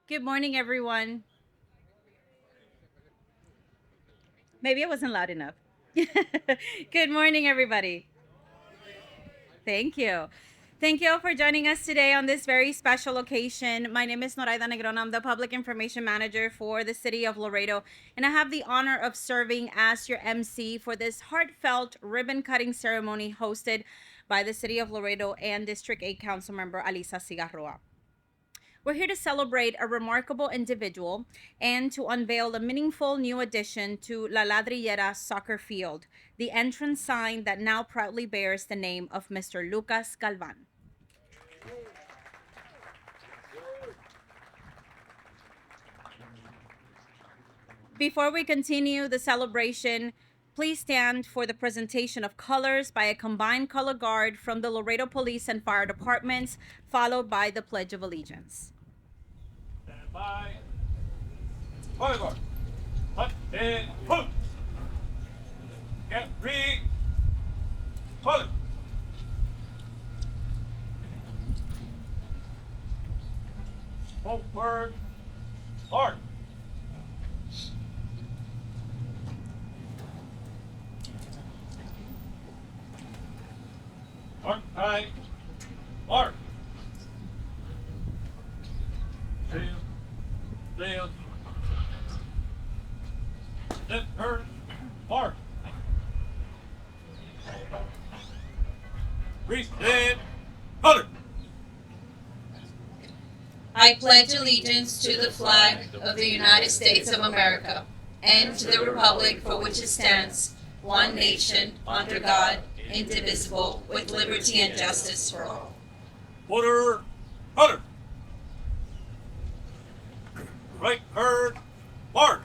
Good morning, everyone. Maybe it wasn't loud enough. Good morning, everybody. Thank you. Thank you all for joining us today on this very special occasion. My name is Noraida Negron. I'm the Public Information Manager for the City of Laredo, and I have the honor of serving as your MC for this heartfelt ribbon cutting ceremony hosted by the City of Laredo and District 8 Council Member Alisa Cigarroa. We're here to celebrate a remarkable individual and to unveil a meaningful new addition to La Ladrillera soccer field, the entrance sign that now proudly bears the name of Mr. Lucas Galvan. Before we continue the celebration, please stand for the presentation of colors by a combined color guard from the Laredo Police and Fire Departments, followed by the Pledge of Allegiance. Stand by. Color guard. Hut and hook. Get ready. Color. Forward. Hard. Hard. High. Hard. Sail. Sail. Left turn. Hard. Reset. Color. I pledge allegiance to the flag of the United States of America and to the republic for which it stands, one nation, under God, indivisible, with liberty and justice for all. Order. Color. Right turn. Hard.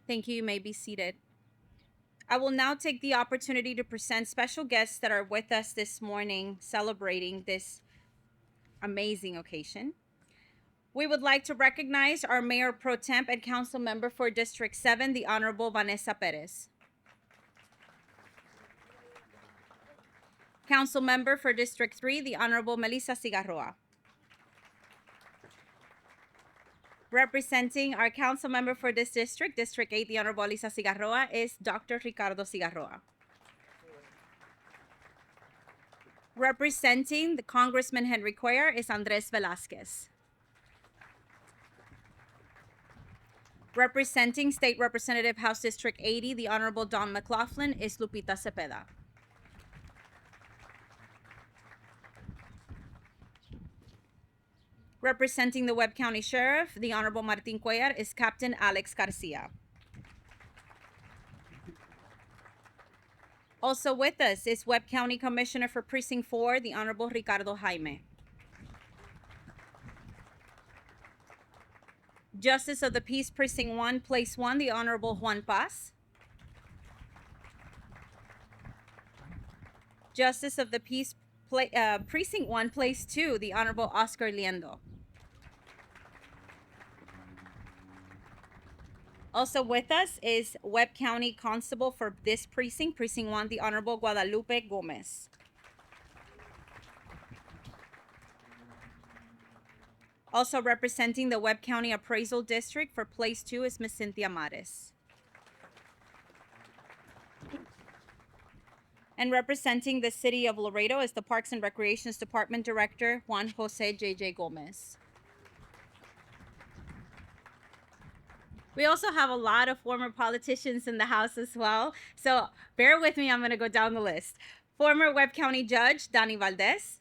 Thank you. You may be seated. I will now take the opportunity to present special guests that are with us this morning celebrating this amazing occasion. We would like to recognize our Mayor Pro Temp and Council Member for District 7, the Honorable Vanessa Perez. Council Member for District 3, the Honorable Melissa Cigarroa. Representing our Council Member for this district, District 8, the Honorable Elisa Cigarroa, is Dr. Ricardo Cigarroa. Representing the Congressman Henry Cuellar is Andres Velasquez. Representing State Representative House District 80, the Honorable Don McLaughlin, is Lupita Cepeda. Representing the Webb County Sheriff, the Honorable Martin Cuellar, is Captain Alex Garcia. Also with us is Webb County Commissioner for Precinct 4, the Honorable Ricardo Jaime. Justice of the Peace Precinct 1, Place 1, the Honorable Juan Paz. Justice of the Peace Precinct 1, Place 2, the Honorable Oscar Liendo. Also with us is Webb County Constable for this precinct, Precinct 1, the Honorable Guadalupe Gomez. Also representing the Webb County Appraisal District for Place 2 is Ms. Cynthia Mares. And representing the City of Laredo is the Parks and Recreations Department Director, Juan Jose J.J. Gomez. We also have a lot of former politicians in the house as well. So bear with me, I'm going to go down the list. Former Webb County Judge, Danny Valdez.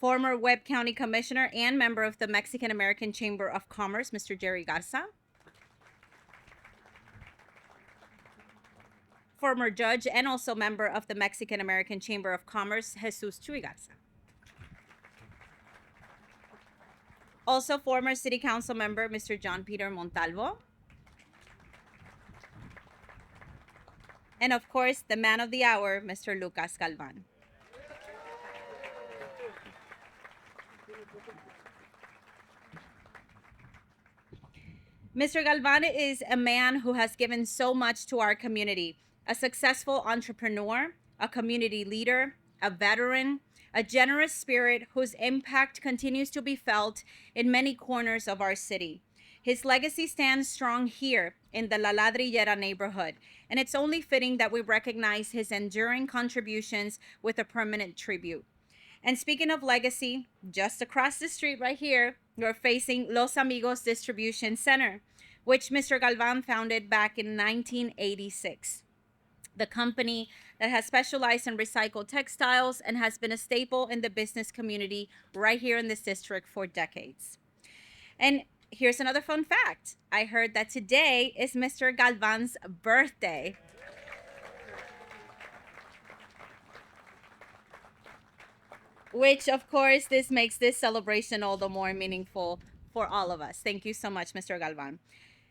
Former Webb County Commissioner and member of the Mexican American Chamber of Commerce, Mr. Jerry Garza. Former judge and also member of the Mexican American Chamber of Commerce, Jesus Chuy Garza. Also former City Council member, Mr. John Peter Montalvo. And of course, the man of the hour, Mr. Lucas Galvan. Mr. Galvan is a man who has given so much to our community, a successful entrepreneur, a community leader, a veteran, a generous spirit whose impact continues to be felt in many corners of our city. His legacy stands strong here in the La Ladrillera neighborhood, and it's only fitting that we recognize his enduring contributions with a permanent tribute. And speaking of legacy, just across the street right here, you're facing Los Amigos Distribution Center, which Mr. Galvan founded back in 1986. The company that has specialized in recycled textiles and has been a staple in the business community right here in this district for decades. And here's another fun fact. I heard that today is Mr. Galvan's birthday. Which, of course, this makes this celebration all the more meaningful for all of us. Thank you so much, Mr. Galvan.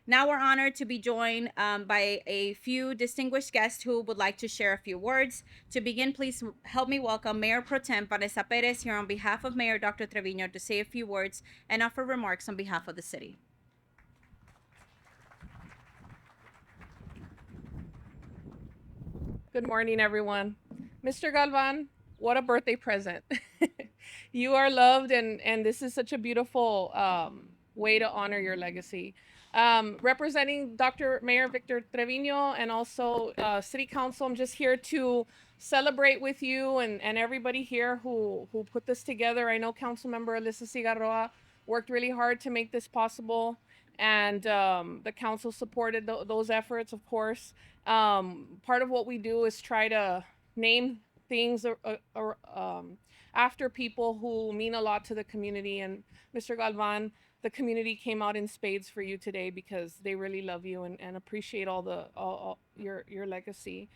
Now we're honored to be joined by a few distinguished guests who would like to share a few words. To begin, please help me welcome Mayor Pro Tem Vanessa Perez here on behalf of Mayor Dr. Trevino to say a few words and offer remarks on behalf of the city. Good morning, everyone. Mr. Galvan, what a birthday present. You are loved, and this is such a beautiful way to honor your legacy. Representing Dr. Mayor Victor Trevino and also City Council, I'm just here to celebrate with you and everybody here who put this together. I know Councilmember Alyssa Cigarroa worked really hard to make this possible, and the council supported those efforts, of course. Part of what we do is try to name things after people who mean a lot to the community. And Mr. Galvan, the community came out in spades for you today because they really love you and appreciate all your legacy.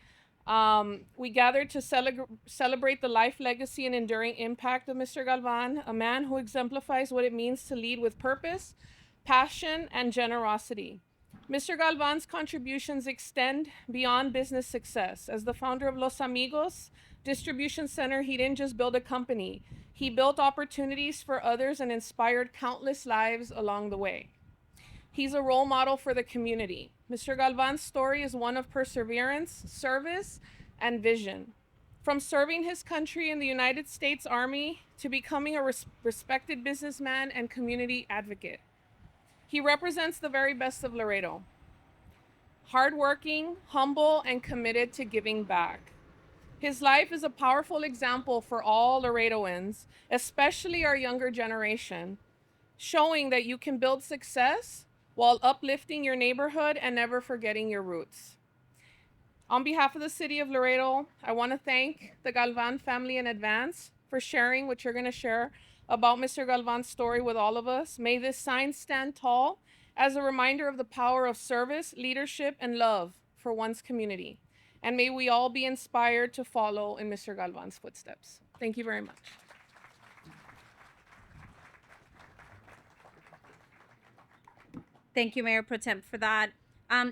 We gathered to celebrate the life, legacy, and enduring impact of Mr. Galvan, a man who exemplifies what it means to lead with purpose, passion, and generosity. Mr. Galvan's contributions extend beyond business success. As the founder of Los Amigos Distribution Center, he didn't just build a company. He built opportunities for others and inspired countless lives along the way. He's a role model for the community. Mr. Galvan's story is one of perseverance, service, and vision. From serving his country in the United States Army to becoming a respected businessman and community advocate. He represents the very best of Laredo. Hardworking, humble, and committed to giving back. His life is a powerful example for all Laredoans, especially our younger generation, showing that you can build success while uplifting your neighborhood and never forgetting your roots. On behalf of the city of Laredo, I want to thank the Galvan family in advance for sharing what you're going to share about Mr. Galvan's story with all of us. May this sign stand tall as a reminder of the power of service, leadership, and love for one's community. And may we all be inspired to follow in Mr. Galvan's footsteps. Thank you very much. Thank you, Mayor Pro Tem, for that.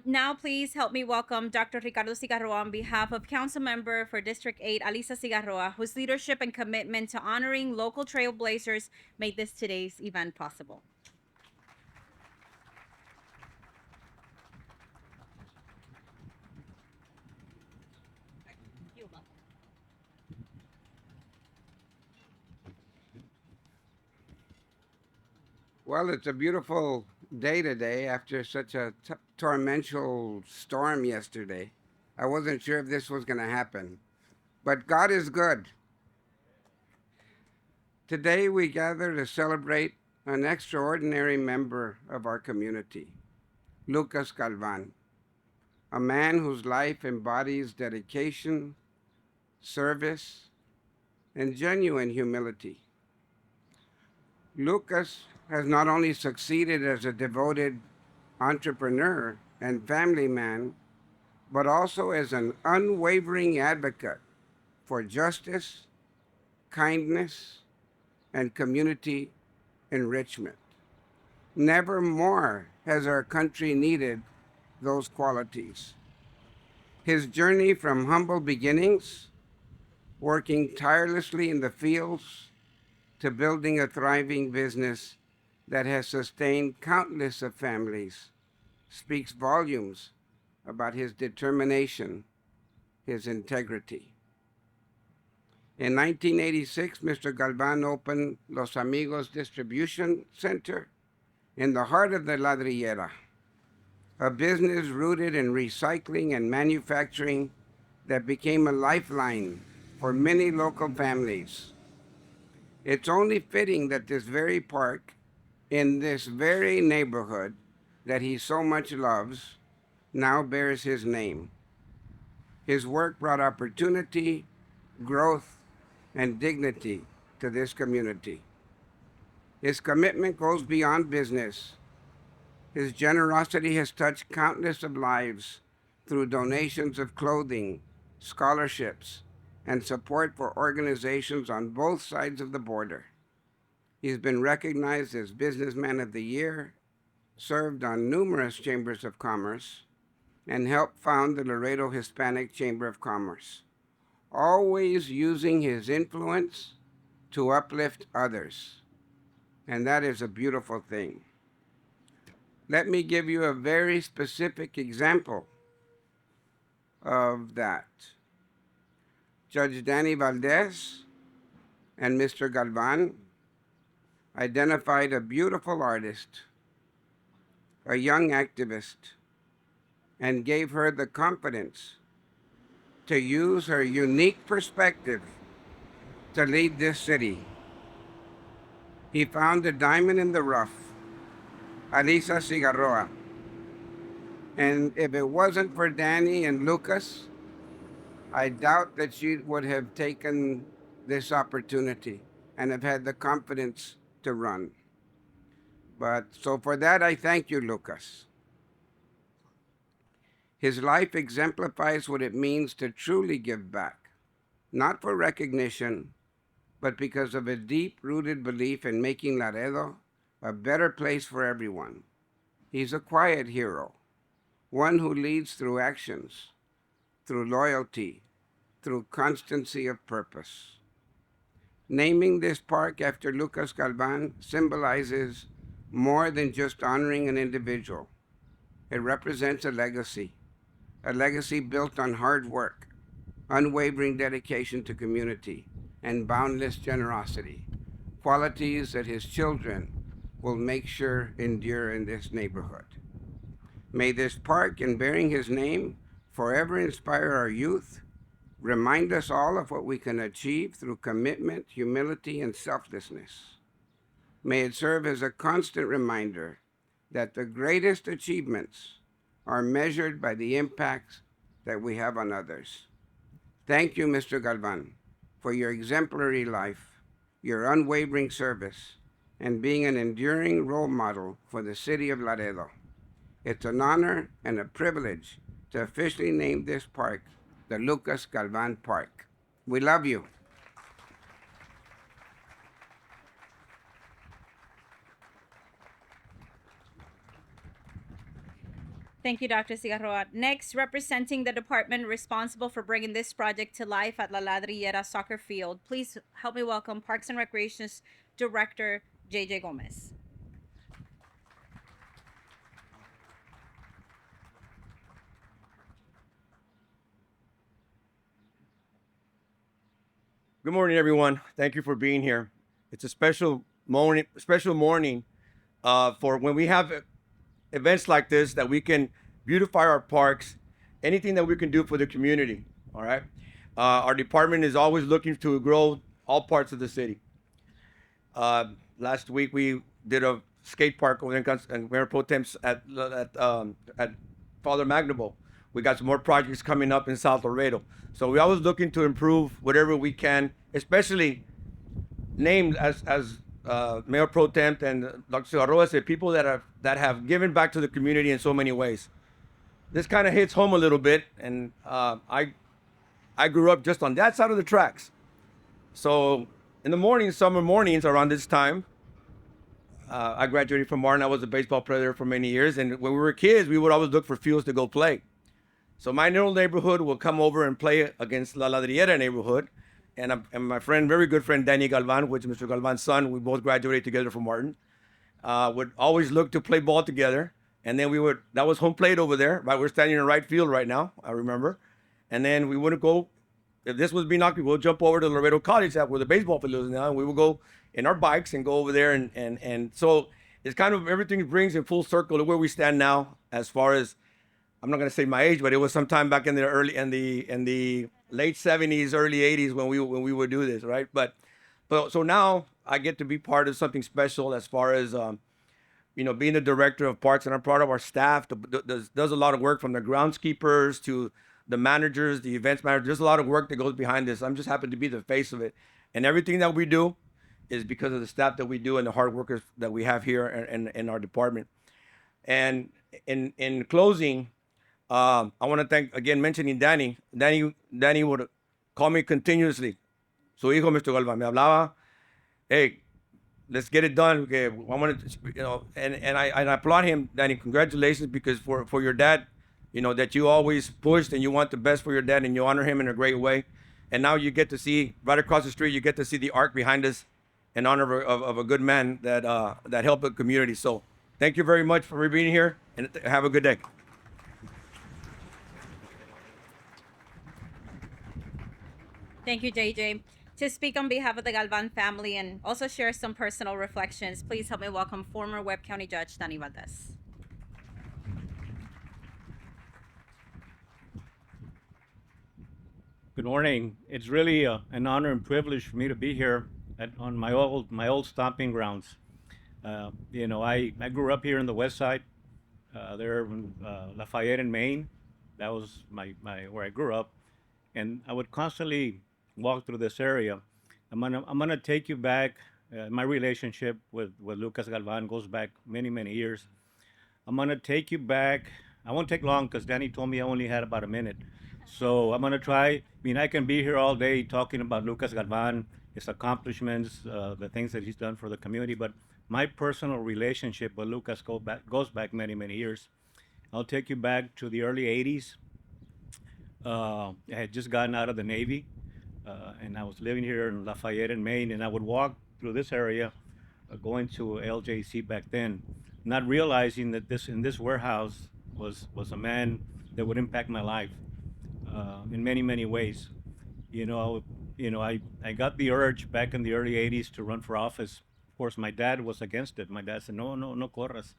Now, please help me welcome Dr. Ricardo Cigarroa on behalf of Council Member for District 8, Alisa Cigarroa, whose leadership and commitment to honoring local trailblazers made this today's event possible. Well, it's a beautiful day today after such a torrential storm yesterday. I wasn't sure if this was going to happen, but God is good. Today we gather to celebrate an extraordinary member of our community, Lucas Galvan, a man whose life embodies dedication, service, and genuine humility. Lucas has not only succeeded as a devoted entrepreneur and family man, but also as an unwavering advocate for justice, kindness, and community enrichment. Never more has our country needed those qualities. His journey from humble beginnings, working tirelessly in the fields, to building a thriving business that has sustained countless of families, speaks volumes about his determination, his integrity. In 1986, Mr. Galvan opened Los Amigos Distribution Center in the heart of the Ladrillera, a business rooted in recycling and manufacturing that became a lifeline for many local families. It's only fitting that this very park, in this very neighborhood that he so much loves, now bears his name. His work brought opportunity, growth, and dignity to this community. His commitment goes beyond business. His generosity has touched countless of lives through donations of clothing, scholarships, and support for organizations on both sides of the border. He's been recognized as Businessman of the Year, served on numerous chambers of commerce, and helped found the Laredo Hispanic Chamber of Commerce, always using his influence to uplift others. And that is a beautiful thing. Let me give you a very specific example of that. Judge Danny Valdez and Mr. Galvan identified a beautiful artist, a young activist, and gave her the confidence to use her unique perspective to lead this city. He found a diamond in the rough, Alisa Cigarroa. And if it wasn't for Danny and Lucas, I doubt that she would have taken this opportunity and have had the confidence to run. But so for that, I thank you, Lucas. His life exemplifies what it means to truly give back, not for recognition, but because of a deep-rooted belief in making Laredo a better place for everyone. He's a quiet hero, one who leads through actions, through loyalty, through constancy of purpose. Naming this park after Lucas Galvan symbolizes more than just honoring an individual. It represents a legacy built on hard work, unwavering dedication to community, and boundless generosity, qualities that his children will make sure endure in this neighborhood. May this park, in bearing his name, forever inspire our youth, remind us all of what we can achieve through commitment, humility, and selflessness. May it serve as a constant reminder that the greatest achievements are measured by the impacts that we have on others. Thank you, Mr. Galvan, for your exemplary life, your unwavering service, and being an enduring role model for the city of Laredo. It's an honor and a privilege to officially name this park the Lucas Galvan Park. We love you. Thank you, Dr. Cigarroa. Next, representing the department responsible for bringing this project to life at La Ladrillera Soccer Field, please help me welcome Parks and Recreation's Director, JJ Gomez. Good morning, everyone. Thank you for being here. It's a special morning for when we have events like this that we can beautify our parks, anything that we can do for the community. All right. Our department is always looking to grow all parts of the city. Last week we did a skate park over in Mayor Pro Tem's at Father Magnabo. We got some more projects coming up in South Laredo. So we're always looking to improve whatever we can, especially named as Mayor Pro Tem and Dr. Cigarroa said, people that have given back to the community in so many ways. This kind of hits home a little bit, and I grew up just on that side of the tracks. So in the mornings, summer mornings around this time, I graduated from Martin. I was a baseball player for many years, and when we were kids, we would always look for fields to go play. So my little neighborhood will come over and play against La Ladrillera neighborhood. And my friend, very good friend, Danny Galvan, which is Mr. Galvan's son, we both graduated together from Martin, would always look to play ball together. and then we would, that was home plate over there, right? We're standing in right field right now, I remember. And then we wouldn't go, if this was being occupied, we'll jump over to Laredo College, that where the baseball field is now, and we would go in our bikes and go over there. And so it's kind of everything brings in full circle to where we stand now, as far as, I'm not going to say my age, but it was sometime back in the late 70s, early 80s when we would do this, right? But so now I get to be part of something special as far as being the director of parks, and I'm part of our staff does a lot of work, from the groundskeepers to the managers, the events managers. There's a lot of work that goes behind this. I'm just happy to be the face of it, and everything that we do is because of the staff that we do and the hard workers that we have here in our department. And in closing, I want to thank again, mentioning Danny. Danny would call me continuously. Su hijo, Mr. Galvan, me hablaba, hey, let's get it done. Okay, I want to, and I applaud him, Danny. Congratulations, because for your dad, that you always pushed and you want the best for your dad and you honor him in a great way. And now you get to see right across the street, you get to see the arc behind us in honor of a good man that helped the community. So thank you very much for being here, and have a good day. Thank you, JJ. To speak on behalf of the Galvan family and also share some personal reflections, please help me welcome former Webb County Judge Danny Valdez. Good morning. It's really an honor and privilege for me to be here on my old stomping grounds. I grew up here in the West Side, there in Lafayette in Maine. That was my where I grew up, and I would constantly walk through this area. I'm gonna take you back. My relationship with Lucas Galvan goes back many years. I'm gonna take you back. I won't take long because Danny told me I only had about a minute. So I'm gonna try. I mean, I can be here all day talking about Lucas Galvan, his accomplishments, the things that he's done for the community. But my personal relationship with Lucas goes back many years. I'll take you back to the early '80s. I had just gotten out of the Navy, and I was living here in Lafayette in Maine, and I would walk through this area, going to LJC back then, not realizing that in this warehouse was a man that would impact my life in many ways. I got the urge back in the early '80s to run for office. Of course, my dad was against it. My dad said, no corras.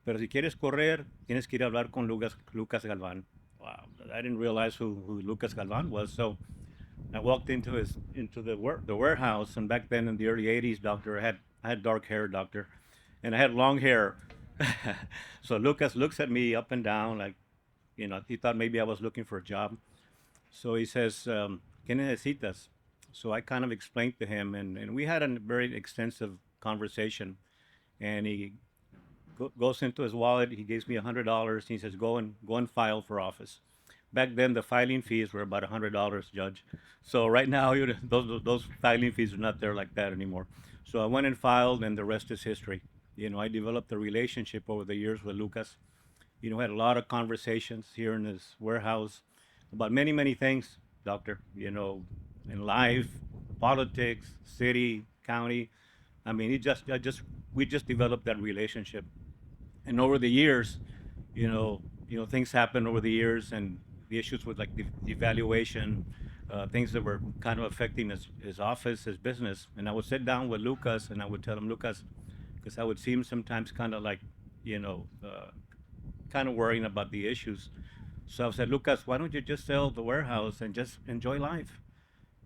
Pero si quieres correr, tienes que ir a hablar con Lucas Galvan. Wow, I didn't realize who Lucas Galvan was. So I walked into the warehouse, and back then in the early '80s, doctor, I had dark hair, doctor, and I had long hair. So Lucas looks at me up and down, like, he thought maybe I was looking for a job. So he says, ¿Qué necesitas? So I kind of explained to him, and we had a very extensive conversation. And he goes into his wallet. He gives me $100. He says, go and file for office. Back then, the filing fees were about $100, Judge. So right now, those filing fees are not there like that anymore. So I went and filed, and the rest is history. I developed a relationship over the years with Lucas. Had a lot of conversations here in this warehouse about many things, doctor. In life, politics, city, county. I mean, we just developed that relationship, and over the years, things happen over the years, and the issues with, like, the evaluation, things that were kind of affecting his office, his business. And I would sit down with Lucas, and I would tell him, Lucas, because I would see him sometimes kind of like, kind of worrying about the issues. So I said, Lucas, why don't you just sell the warehouse and just enjoy life?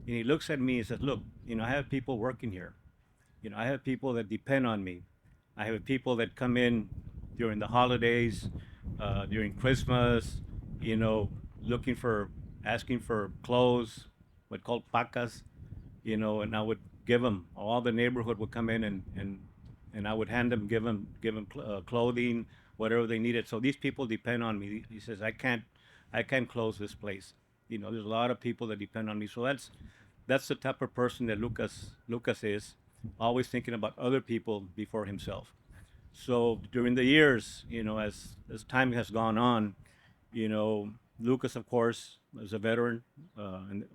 And he looks at me and says, look, I have people working here. I have people that depend on me. I have people that come in during the holidays, during Christmas, asking for clothes, what called pacas, and I would give them. All the neighborhood would come in, and I would give them clothing, whatever they needed. So these people depend on me. He says, I can't close this place. There's a lot of people that depend on me. So that's the type of person that Lucas is, always thinking about other people before himself. So during the years, as time has gone on, Lucas, of course, is a veteran, and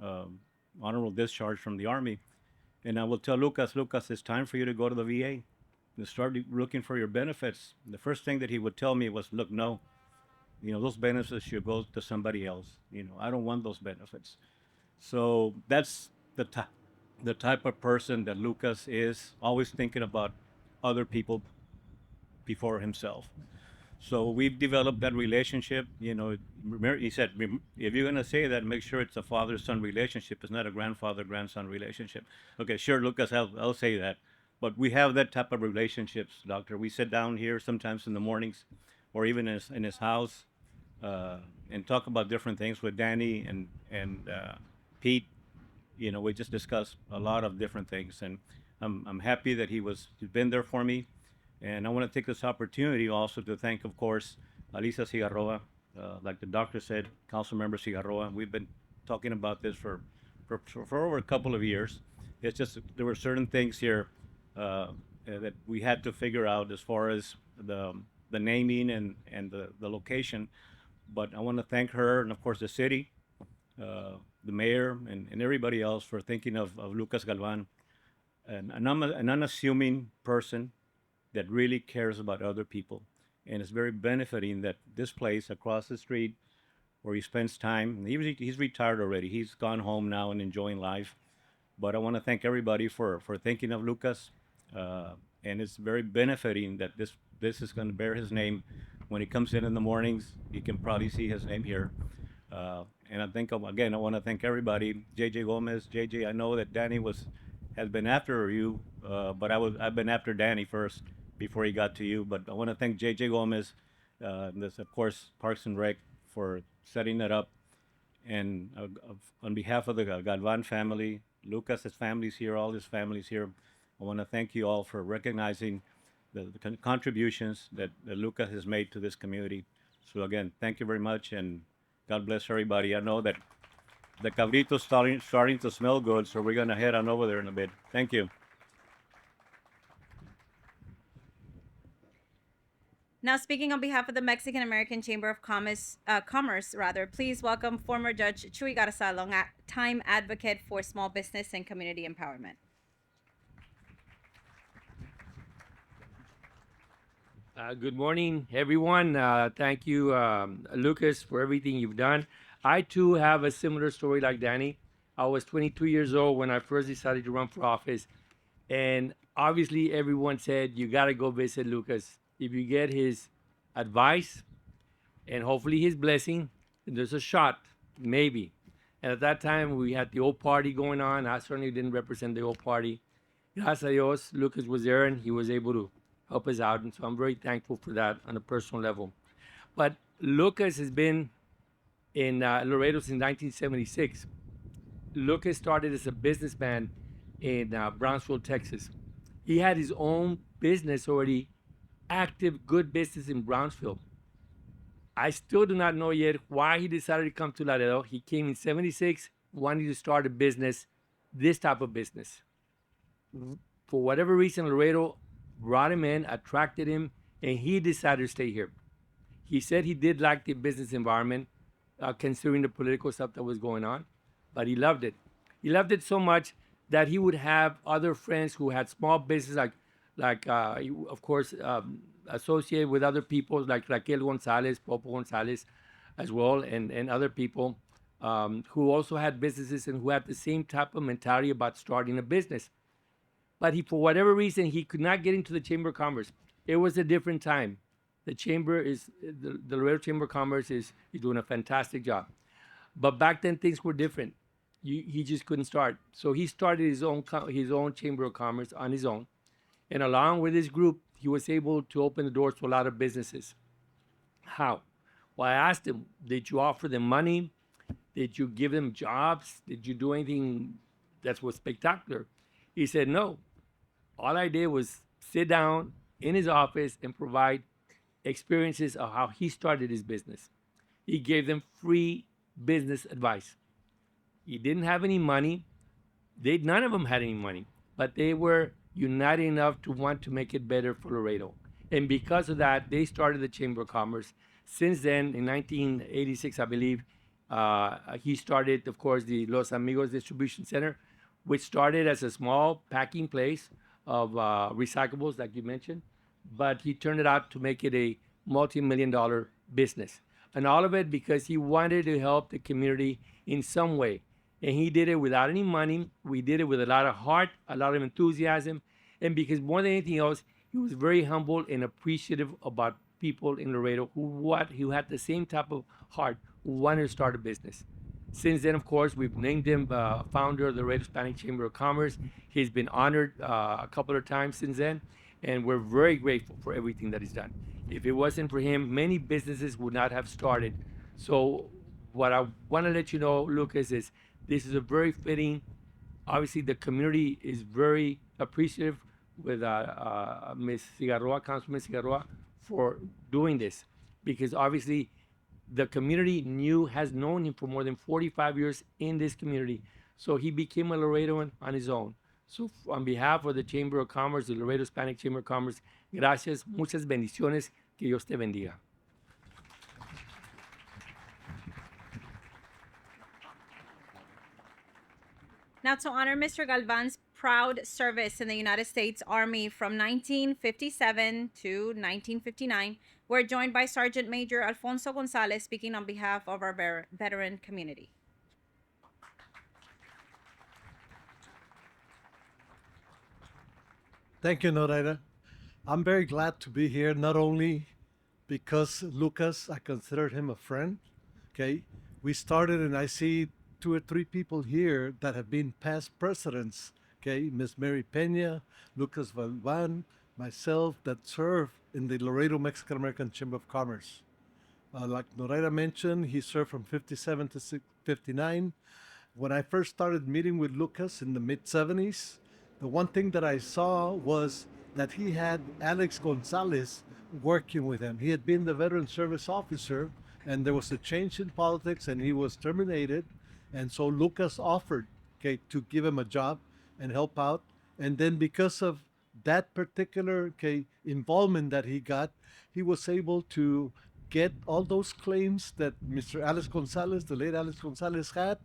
honorable discharge from the Army. And I will tell Lucas, it's time for you to go to the VA. to start looking for your benefits, the first thing that he would tell me was, look, no, those benefits should go to somebody else. I don't want those benefits. So that's the type of person that Lucas is, always thinking about other people before himself. So we've developed that relationship. Remember, he said, if you're gonna say that, make sure it's a father-son relationship. It's not a grandfather-grandson relationship. Okay, sure, Lucas, I'll say that. But we have that type of relationships, Doctor. We sit down here sometimes in the mornings, or even in his house, and talk about different things with Danny and Pete. We just discuss a lot of different things, and I'm happy that he's been there for me. And I want to take this opportunity also to thank, of course, Alisa Cigarroa, like the doctor said, Council Member Cigarroa. We've been talking about this for over a couple of years. It's just there were certain things here that we had to figure out as far as the naming and the location. But I want to thank her and, of course, the city, the mayor, and everybody else for thinking of Lucas Galvan, an unassuming person that really cares about other people. And it's very benefiting that this place across the street where he spends time, he's retired already. He's gone home now and enjoying life. But I want to thank everybody for thinking of Lucas. And it's very benefiting that this is going to bear his name. When he comes in the mornings, you can probably see his name here. And I think, again, I want to thank everybody. JJ Gomez, JJ, I know that Danny has been after you, but I've been after Danny first before he got to you. But I want to thank JJ Gomez, this, of course, Parks and Rec, for setting that up. And on behalf of the Galvan family, Lucas's family's here, all his family's here. I want to thank you all for recognizing the contributions that Lucas has made to this community. So again, thank you very much, and God bless everybody. I know that the cabrito's starting to smell good, so we're gonna head on over there in a bit. Thank you. Now, speaking on behalf of the Mexican American Chamber of Commerce, please welcome former Judge Chuy Garza, long-time advocate for small business and community empowerment. Good morning, everyone. Thank you, Lucas, for everything you've done. I, too, have a similar story like Danny. I was 22 years old when I first decided to run for office. And obviously, everyone said, you got to go visit Lucas. If you get his advice and hopefully his blessing, there's a shot, maybe. And at that time, we had the old party going on. I certainly didn't represent the old party. Gracias a Dios, Lucas was there and he was able to help us out. And so I'm very thankful for that on a personal level. But Lucas has been in Laredo since 1976. Lucas started as a businessman in Brownsville, Texas. He had his own business already, active, good business in Brownsville. I still do not know yet why he decided to come to Laredo. He came in 76, wanting to start a business, this type of business. For whatever reason, Laredo brought him in, attracted him, and he decided to stay here. He said he did like the business environment, considering the political stuff that was going on, but he loved it. He loved it so much that he would have other friends who had small business, of course, associated with other people like Raquel Gonzalez, Popo Gonzalez, as well, and other people who also had businesses and who had the same type of mentality about starting a business. But for whatever reason, he could not get into the Chamber of Commerce. It was a different time. The Laredo Chamber of Commerce is doing a fantastic job. But back then, things were different. He just couldn't start. So he started his own Chamber of Commerce on his own. And along with his group, he was able to open the doors to a lot of businesses. How? Well, I asked him, did you offer them money? Did you give them jobs? Did you do anything that was spectacular? He said, no. All I did was sit down in his office and provide experiences of how he started his business. He gave them free business advice. He didn't have any money. None of them had any money, but they were united enough to want to make it better for Laredo. And because of that, they started the Chamber of Commerce. Since then, in 1986, I believe, he started, of course, the Los Amigos Distribution Center, which started as a small packing place, of recyclables, like you mentioned, but he turned it out to make it a multi-million-dollar business. And all of it because he wanted to help the community in some way. And he did it without any money. We did it with a lot of heart, a lot of enthusiasm. And because more than anything else, he was very humble and appreciative about people in Laredo who had the same type of heart, who wanted to start a business. Since then, of course, we've named him founder of the Laredo Hispanic Chamber of Commerce. He's been honored a couple of times since then, and we're very grateful for everything that he's done. If it wasn't for him, many businesses would not have started. So what I want to let you know, Lucas, is this is a very fitting. Obviously, the community is very appreciative with Ms. Cigarroa, Councilman Cigarroa, for doing this, because obviously the community has known him for more than 45 years in this community. So he became a Laredoan on his own. So on behalf of the Chamber of Commerce, the Laredo Hispanic Chamber of Commerce, gracias, muchas bendiciones, que Dios te bendiga. Now, to honor Mr. Galvan's proud service in the United States Army from 1957 to 1959, we're joined by Sergeant Major Alfonso Gonzalez speaking on behalf of our veteran community. Thank you, Noraida. I'm very glad to be here, not only because Lucas, I considered him a friend. Okay, we started, and I see 2 or 3 people here that have been past presidents. Okay, Miss Mary Pena, Lucas Galvan, myself, that served in the Laredo Mexican American Chamber of Commerce. Like Noraida mentioned, he served from 57 to 59. When I first started meeting with Lucas in the mid 70s, the one thing that I saw was that he had Alex Gonzalez working with him. He had been the veteran service officer, and there was a change in politics, and he was terminated. And so Lucas offered, okay, to give him a job and help out. And then because of that particular, okay, involvement that he got, he was able to get all those claims that Mr. Alex Gonzalez, the late Alex Gonzalez, had,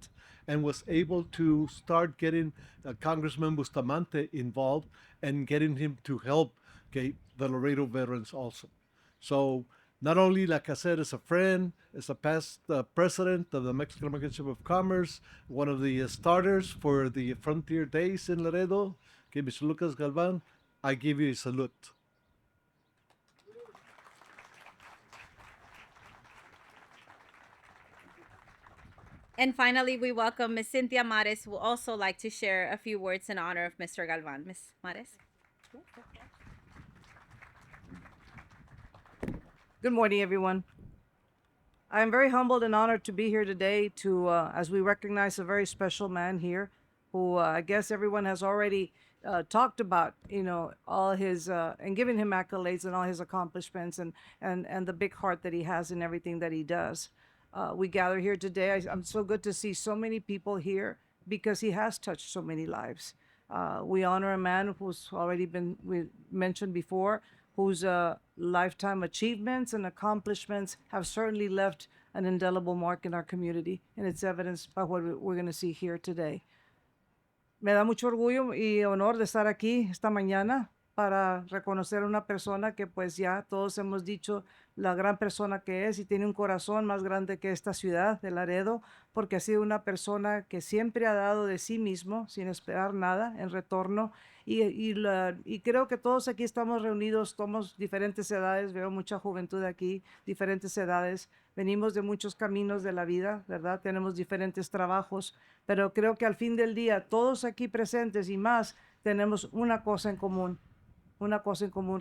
and was able to start getting Congressman Bustamante involved and getting him to help, okay, the Laredo veterans also. So not only, like I said, as a friend, as a past president of the Mexican American Chamber of Commerce, one of the starters for the Frontier Days in Laredo, okay, Mr. Lucas Galvan, I give you a salute. And finally, we welcome Ms. Cynthia Mares, who will also like to share a few words in honor of Mr. Galvan. Ms. Mares? Good morning, everyone. I'm very humbled and honored to be here today to, as we recognize a very special man here, who I guess everyone has already talked about, all his, and given him accolades and all his accomplishments and the big heart that he has in everything that he does. We gather here today. I'm so good to see so many people here because he has touched so many lives. We honor a man who's already been mentioned before, whose lifetime achievements and accomplishments have certainly left an indelible mark in our community, and it's evidenced by what we're going to see here today. Me da mucho orgullo y honor de estar aquí esta mañana para reconocer a una persona que pues ya todos hemos dicho la gran persona que es y tiene un corazón más grande que esta ciudad de Laredo, porque ha sido una persona que siempre ha dado de sí mismo sin esperar nada en retorno. Y creo que todos aquí estamos reunidos, somos diferentes edades, veo mucha juventud aquí, diferentes edades, venimos de muchos caminos de la vida, ¿verdad? Tenemos diferentes trabajos, pero creo que al fin del día todos aquí presentes y más tenemos una cosa en común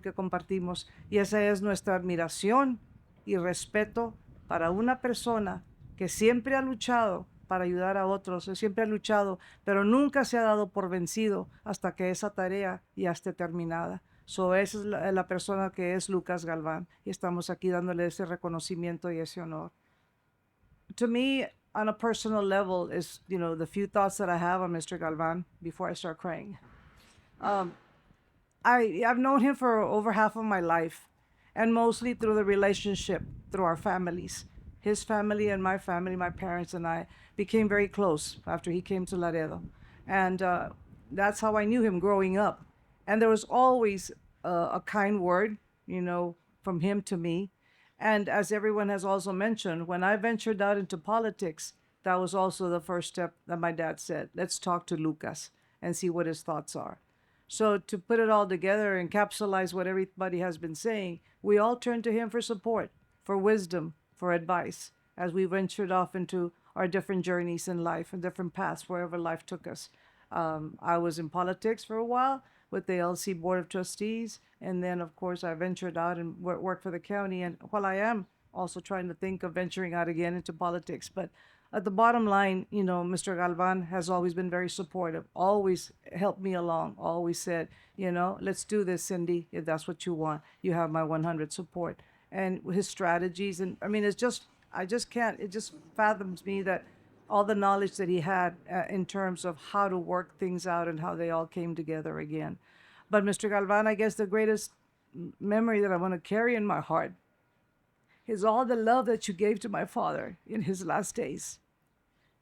que compartimos, y esa es nuestra admiración y respeto para una persona que siempre ha luchado para ayudar a otros, siempre ha luchado, pero nunca se ha dado por vencido hasta que esa tarea ya esté terminada. So, esa es la persona que es Lucas Galvan, y estamos aquí dándole ese reconocimiento y ese honor. To me, on a personal level, is, the few thoughts that I have on Mr. Galvan before I start crying. I've known him for over half of my life, and mostly through the relationship, through our families. His family and my family, my parents and I, became very close after he came to Laredo. And that's how I knew him growing up. And there was always a kind word, from him to me. And as everyone has also mentioned, when I ventured out into politics, that was also the first step that my dad said, let's talk to Lucas and see what his thoughts are. So to put it all together and capsulize what everybody has been saying, we all turned to him for support, for wisdom, for advice as we ventured off into our different journeys in life and different paths wherever life took us. I was in politics for a while with the LC Board of Trustees, and then of course I ventured out and worked for the county. And while I am also trying to think of venturing out again into politics, but at the bottom line, Mr. Galvan has always been very supportive, always helped me along, always said, let's do this, Cindy, if that's what you want. You have my 100 support. And his strategies, and I mean, I just can't, it just fathoms me that all the knowledge that he had in terms of how to work things out and how they all came together again. But Mr. Galvan, I guess the greatest memory that I want to carry in my heart is all the love that you gave to my father in his last days.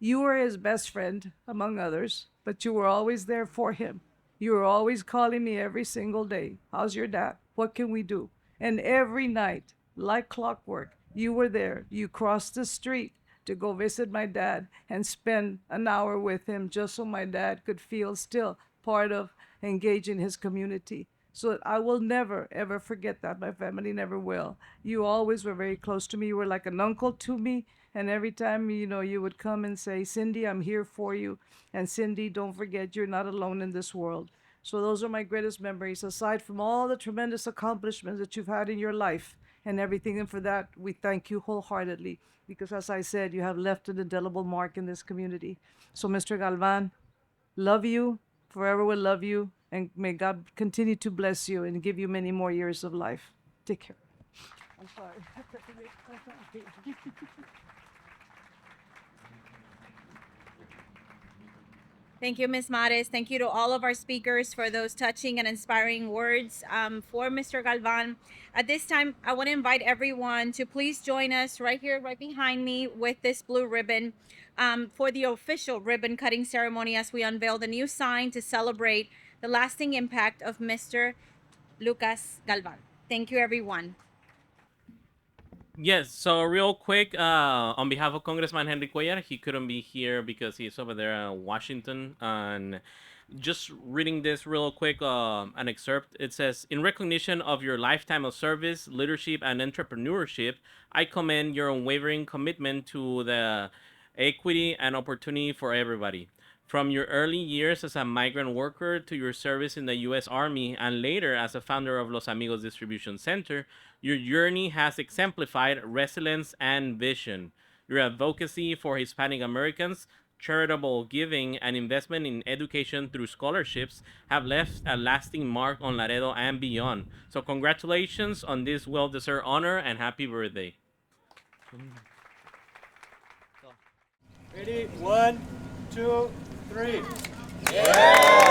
You were his best friend, among others, but you were always there for him. You were always calling me every single day. How's your dad? What can we do? And every night, like clockwork, you were there. You crossed the street to go visit my dad and spend an hour with him just so my dad could feel still part of engaging his community. So I will never, ever forget that. My family never will. You always were very close to me. You were like an uncle to me. And every time, you would come and say, Cindy, I'm here for you. And Cindy, don't forget, you're not alone in this world. So those are my greatest memories, aside from all the tremendous accomplishments that you've had in your life and everything. And for that, we thank you wholeheartedly. Because as I said, you have left an indelible mark in this community. So Mr. Galvan, love you, forever will love you, and may God continue to bless you and give you many more years of life. Take care. I'm sorry. Thank you, Ms. Mares. Thank you to all of our speakers for those touching and inspiring words for Mr. Galvan. At this time, I want to invite everyone to please join us right here, right behind me, with this blue ribbon for the official ribbon cutting ceremony as we unveil the new sign to celebrate the lasting impact of Mr. Lucas Galvan. Thank you, everyone. Yes, so real quick, on behalf of Congressman Henry Cuellar, he couldn't be here because he's over there in Washington. And just reading this real quick, an excerpt. It says, in recognition of your lifetime of service, leadership, and entrepreneurship, I commend your unwavering commitment to the equity and opportunity for everybody. From your early years as a migrant worker to your service in the U.S. Army and later as a founder of Los Amigos Distribution Center, your journey has exemplified resilience and vision. Your advocacy for Hispanic Americans, charitable giving, and investment in education through scholarships have left a lasting mark on Laredo and beyond. So congratulations on this well-deserved honor and happy birthday. Ready? 1, 2, 3. Yeah!